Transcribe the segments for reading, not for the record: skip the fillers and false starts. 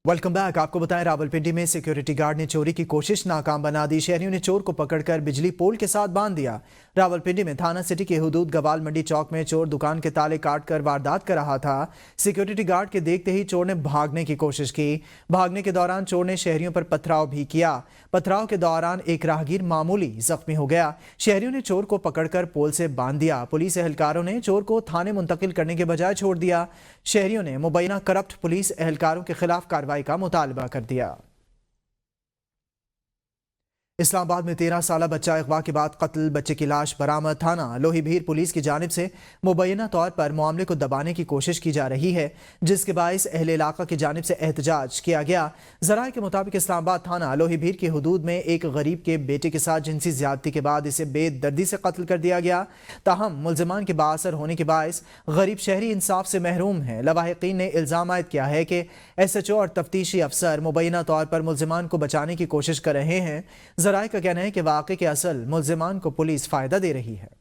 Welcome back. आपको बताएं, रावलपिंडी में सिक्योरिटी गार्ड ने चोरी की कोशिश नाकाम बना दी। शहरियों ने चोर को पकड़कर बिजली पोल के साथ बांध दिया। रावलपिंडी में थाना सिटी के हुदूद गवाल मंडी चौक में चोर दुकान के ताले काट कर वारदात कर रहा था। सिक्योरिटी गार्ड के देखते ही चोर ने भागने की कोशिश की। भागने के दौरान चोर ने शहरियों पर पथराव भी किया। पथराव के दौरान एक राहगीर मामूली जख्मी हो गया। शहरियों ने चोर को पकड़कर पोल से बांध दिया। पुलिस एहलकारों ने चोर को थाने मुंतकिल करने के बजाय छोड़ दिया। शहरियों ने मुबैना करप्ट पुलिस एहलकारों के खिलाफ कार्रवाई का मुतालबा कर दिया। इस्लामाबाद में 13 साला बच्चा अगवा के बाद कत्ल, बच्चे की लाश बरामद। थाना लोहीभीर पुलिस की जानिब से मुबैना तौर पर मामले को दबाने की कोशिश की जा रही है, जिसके बायस अहले इलाका की जानिब से एहतजाज किया गया। ज़राए के मुताबिक इस्लामाबाद थाना लोहीभीर की हुदूद में एक गरीब के बेटे के साथ जिनसी ज्यादती के बाद इसे बेदर्दी से कत्ल कर दिया गया। ताहम मुल्जिमान के बाअसर होने के बायस गरीब शहरी इंसाफ से महरूम है। लवाहिकीन ने इल्ज़ाम आयद किया है कि SHO और तफ्तीशी अफसर मुबैना तौर पर मुल्जिमान को बचाने की कोशिश कर रहे हैं। ज़राए का कहना है कि वाक़े के असल मुल्जिमान को पुलिस फायदा दे रही है।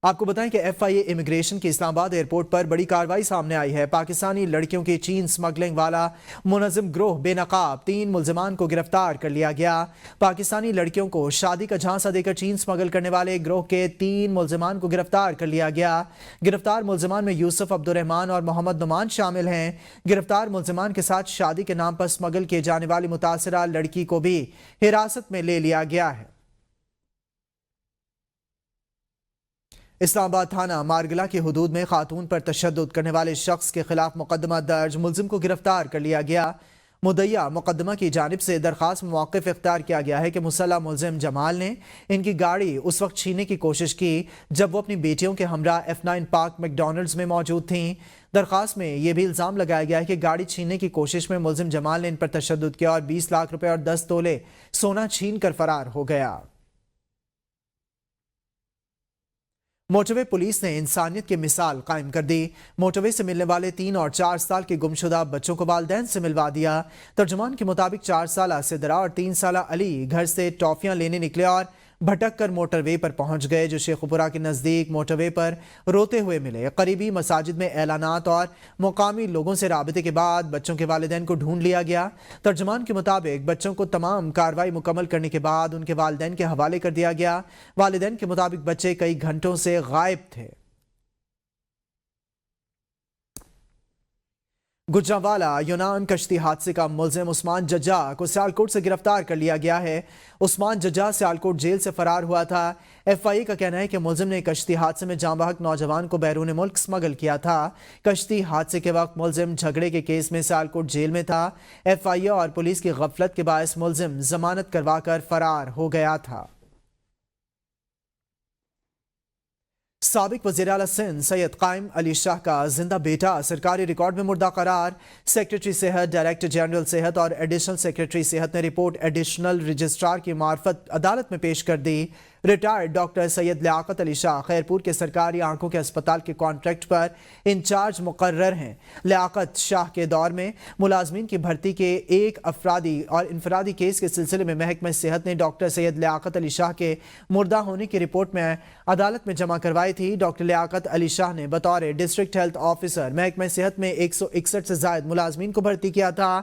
आपको बताएं कि FIA इमिग्रेशन की इस्लामाबाद एयरपोर्ट पर बड़ी कार्रवाई सामने आई है। पाकिस्तानी लड़कियों की चीन स्मगलिंग वाला मुनज़्ज़म ग्रोह बेनकाब 3 मुल्जिमान को गिरफ्तार कर लिया गया। पाकिस्तानी लड़कियों को शादी का झांसा देकर चीन स्मगल करने वाले ग्रोह के 3 मुल्जिमान को गिरफ्तार कर लिया गया। गिरफ्तार मुल्जिमान में यूसुफ अब्दुर्रहमान और मोहम्मद नुमान शामिल हैं। गिरफ्तार मुल्जिमान के साथ शादी के नाम पर स्मगल किए जाने वाली मुतासरा लड़की को भी हिरासत में ले लिया गया है। इस्लामाबाद थाना मारगला की हुदूद में खातून पर तशद्दुद करने वाले शख्स के खिलाफ मुकदमा दर्ज, मुल्जिम को गिरफ्तार कर लिया गया। मुद्दइया मुकदमा की जानिब से दरखास्त में मौक़िफ़ इख्तियार किया गया है कि मुसल्लह मुल्जिम जमाल ने इनकी गाड़ी उस वक्त छीनने की कोशिश की जब वो अपनी बेटियों के हमरा F9 पार्क मैकडॉनल्ड्स में मौजूद थीं। दरखास्त में यह भी इल्ज़ाम लगाया गया है कि गाड़ी छीनने की कोशिश में मुल्जिम जमाल ने इन पर तशद्दुद किया और 20 लाख रुपए और 10 तोले सोना छीन कर फरार हो गया। मोटरवे पुलिस ने इंसानियत की मिसाल कायम कर दी। मोटरवे से मिलने वाले 3 और 4 साल के गुमशुदा बच्चों को वालिदैन से मिलवा दिया। तर्जुमान के मुताबिक 4 साला सिदरा और 3 साला अली घर से टॉफियां लेने निकले और भटक कर मोटरवे पर पहुंच गए, जो शेखुपुरा के नज़दीक मोटरवे पर रोते हुए मिले। करीबी मसाजिद में ऐलानात और मुकामी लोगों से राबते के बाद बच्चों के वालिदैन को ढूंढ लिया गया। तर्जुमान के मुताबिक बच्चों को तमाम कार्रवाई मुकम्मल करने के बाद उनके वालिदैन के हवाले कर दिया गया। वालिदैन के मुताबिक बच्चे कई घंटों से गायब थे। गुजरांवाला यूनान कश्ती हादसे का मुल्जिम उस्मान जज्जा को सियालकोट से गिरफ्तार कर लिया गया है। उस्मान जज्जा सियालकोट जेल से फरार हुआ था। FIA का कहना है कि मुल्जिम ने कश्ती हादसे में जाँ बहक नौजवान को बैरून मुल्क स्मगल किया था। कश्ती हादसे के वक्त मुल्जिम झगड़े के केस में सियालकोट जेल में था। FIA और पुलिस की गफलत के बायस मुल्जिम जमानत करवा कर फरार हो गया था। साबिक वज़ीर आला सिंध सैयद कायम अली शाह का जिंदा बेटा सरकारी रिकॉर्ड में मुर्दा करार। सेक्रेटरी सेहत, डायरेक्टर जनरल सेहत और एडिशनल सेक्रेटरी सेहत ने रिपोर्ट एडिशनल रजिस्ट्रार की मार्फत अदालत में पेश कर दी। रिटायर्ड डॉक्टर सैयद लियाकत अली शाह खैरपुर के सरकारी आंखों के अस्पताल के कॉन्ट्रैक्ट पर इंचार्ज मुकर्रर हैं। लियाकत शाह के दौर में मुलाजमीन की भर्ती के एक अफरादी और इनफरादी केस के सिलसिले में महकमा सेहत ने डॉक्टर सैयद लियाकत अली शाह के मुर्दा होने की रिपोर्ट में अदालत में जमा करवाई थी। डॉक्टर लियाकत अली शाह ने बतौर डिस्ट्रिक्ट हेल्थ ऑफिसर महकमा सेहत में 161 से ज्यादा मुलाजमीन को भर्ती किया था।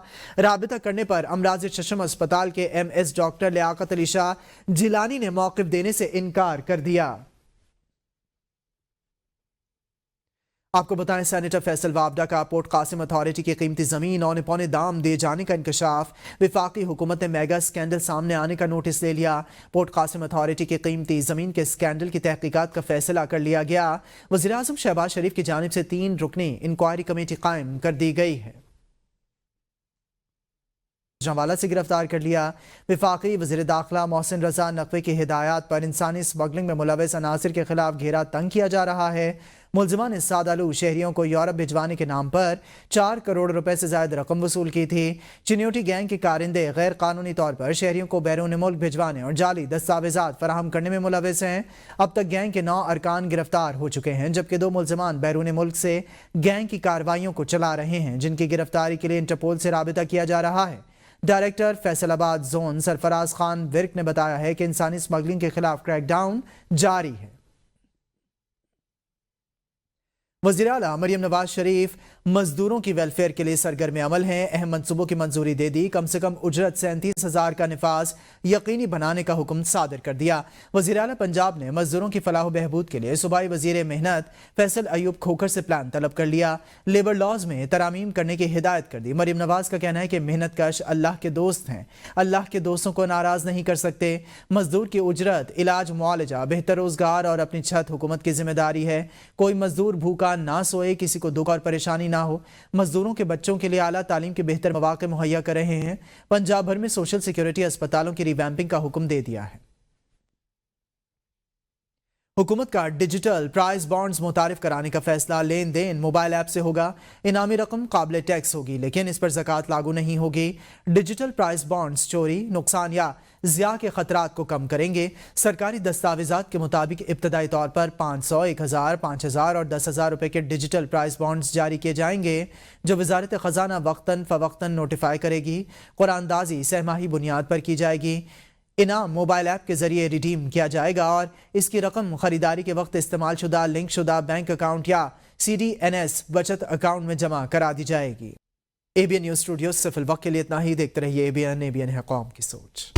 राबिता करने पर अमराज चशम अस्पताल के MS डॉक्टर लियाकत अली शाह जिलानी ने मौक़िफ़ देने से इनकार कर दिया। आपको बताएं, सेनेटर फैसल वाबडा का पोर्ट कासिम अथॉरिटी की कीमती जमीन औने पौने दाम दे जाने का इंकशाफ। विफाकी हुकूमत ने मेगा स्कैंडल सामने आने का नोटिस ले लिया। पोर्ट कासिम अथॉरिटी की कीमती जमीन के स्कैंडल की तहकीकात का फैसला कर लिया गया। वज़ीर आज़म शहबाज शरीफ की जानिब से 3 रुकनी इंक्वायरी कमेटी कायम कर दी गई है। गुजरांवाला से गिरफ्तार कर लिया। विफाकी वज़ीर दाखिला मोहसिन रजा नकवी की हिदायत पर इंसानी स्मगलिंग में मुलविस अनासिर के खिलाफ घेरा तंग किया जा रहा है। मुल्जिमान ने सादालू शहरियों को यूरोप भिजवाने के नाम पर 4 करोड़ रुपए से ज्यादा रकम वसूल की थी। चिन्योटी गैंग के कारिंदे गैर कानूनी तौर पर शहरियों को बैरून मुल्क भिजवाने और जाली दस्तावेजात फराहम करने में मुलविस हैं। अब तक गैंग के 9 अरकान गिरफ्तार हो चुके हैं, जबकि 2 मुल्जिमान बैरून मुल्क से गैंग की कार्रवाइयों को चला रहे हैं, जिनकी गिरफ्तारी के लिए इंटरपोल से राबिता किया जा रहा है। डायरेक्टर फैसलाबाद जोन सरफराज खान विर्क ने बताया है कि इंसानी स्मगलिंग के खिलाफ क्रैकडाउन जारी है। वज़ीर आला मरियम नवाज शरीफ मजदूरों की वेलफेयर के लिए सरगर्म अमल हैं। अहम मंसूबों की मंजूरी दे दी। कम से कम उजरत 37,000 का निफाज यकीनी बनाने का हुक्म सादर कर दिया। वज़ीर आला पंजाब ने मजदूरों की फलाह बहबूद के लिए सूबाई वज़ीर मेहनत फैसल अयूब खोखर से प्लान तलब कर लिया। लेबर लॉज में तरामीम करने की हिदायत कर दी। मरियम नवाज का कहना है कि मेहनत कश अल्लाह के दोस्त हैं, अल्लाह के दोस्तों को नाराज नहीं कर सकते। मजदूर की उजरत, इलाज, मुआलजा, बेहतर रोजगार और अपनी छत हुकूमत की जिम्मेदारी है। कोई मजदूर भूखा ना सोए, किसी को दुख और परेशानी ना हो। मजदूरों के बच्चों के लिए आला तालीम के बेहतर मौके मुहैया कर रहे हैं। पंजाब भर में सोशल सिक्योरिटी अस्पतालों की रिवैम्पिंग का हुक्म दे दिया है। हुकूमत का डिजिटल प्राइस बॉन्ड्स मुतारिफ कराने का फैसला लेन देन मोबाइल ऐप से होगा। इनामी रकम काबिल टैक्स होगी, लेकिन इस पर ज़कात लागू नहीं होगी। डिजिटल प्राइस बॉन्ड्स चोरी, नुकसान या ज़िया के खतरात को कम करेंगे। सरकारी दस्तावेजात के मुताबिक इब्तदाई तौर पर 500, 1000, 5000 और 10,000 रुपए के डिजिटल प्राइस बॉन्ड्स जारी किए जाएंगे, जो वजारत ख़जाना वक्तन फ़वक्तन नोटिफाई करेगी। कुरानदाजी सहमाही बुनियाद पर की जाएगी। इनाम मोबाइल ऐप के जरिए रिडीम किया जाएगा और इसकी रकम खरीदारी के वक्त इस्तेमाल शुदा लिंक शुदा बैंक अकाउंट या CDNS बचत अकाउंट में जमा करा दी जाएगी। ABN न्यूज़ स्टूडियो से फिल वक्त के लिए इतना ही। देखते रहिए ABN है कौम की सोच।